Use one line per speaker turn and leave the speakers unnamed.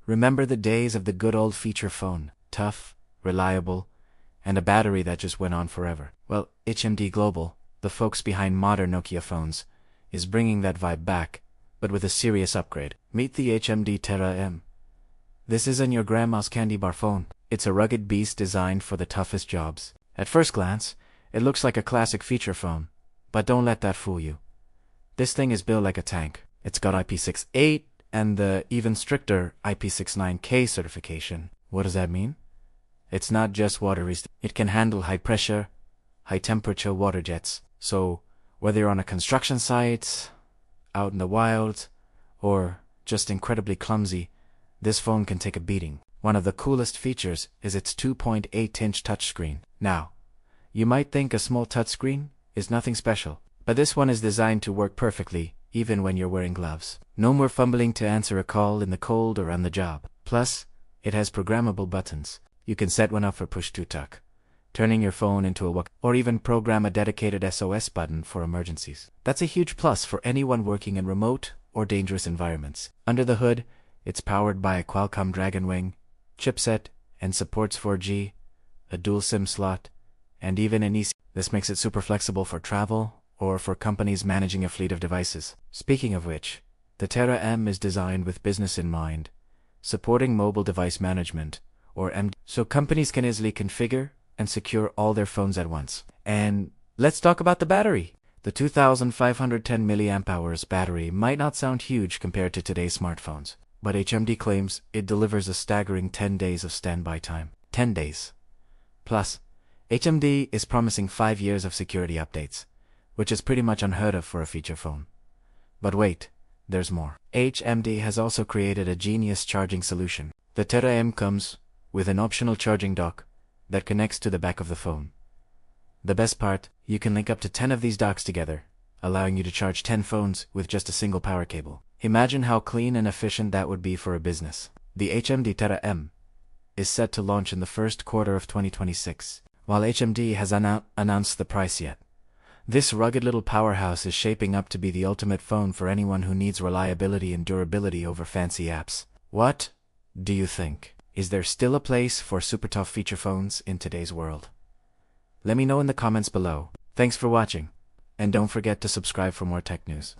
Remember the days of the good old feature phone, tough, reliable, and a battery that just went on forever? Well, HMD Global, the folks behind modern Nokia phones, is bringing that vibe back, but with a serious upgrade. Meet the HMD Terra M. This isn't your grandma's candy bar phone. It's a rugged beast designed for the toughest jobs. At first glance, it looks like a classic feature phone, but don't let that fool you. This thing is built like a tank. It's got IP68 and the even stricter IP69K certification. What does that mean? It's not just water resistant. It can handle high pressure, high temperature water jets. So whether you're on a construction site, out in the wild, or just incredibly clumsy, this phone can take a beating. One of the coolest features is its 2.8-inch touchscreen. Now, you might think a small touchscreen is nothing special, but this one is designed to work perfectly, even when you're wearing gloves. No more fumbling to answer a call in the cold or on the job. Plus, it has programmable buttons. You can set one up for push-to-talk, turning your phone into a wok, or even program a dedicated SOS button for emergencies. That's a huge plus for anyone working in remote or dangerous environments. Under the hood, it's powered by a Qualcomm Dragonwing chipset and supports 4G, a dual SIM slot, and even an eSIM. This makes it super flexible for travel or for companies managing a fleet of devices. Speaking of which, the Terra M is designed with business in mind, supporting mobile device management, or MD, so companies can easily configure and secure all their phones at once. And let's talk about the battery. The 2510 mAh battery might not sound huge compared to today's smartphones, but HMD claims it delivers a staggering 10 days of standby time. 10 days. Plus, HMD is promising 5 years of security updates, which is pretty much unheard of for a feature phone. But wait, there's more. HMD has also created a genius charging solution. The Terra M comes with an optional charging dock that connects to the back of the phone. The best part, you can link up to 10 of these docks together, allowing you to charge 10 phones with just a single power cable. Imagine how clean and efficient that would be for a business. The HMD Terra M is set to launch in the first quarter of 2026, while HMD has announced the price yet. This rugged little powerhouse is shaping up to be the ultimate phone for anyone who needs reliability and durability over fancy apps. What do you think? Is there still a place for super tough feature phones in today's world? Let me know in the comments below. Thanks for watching, and don't forget to subscribe for more tech news.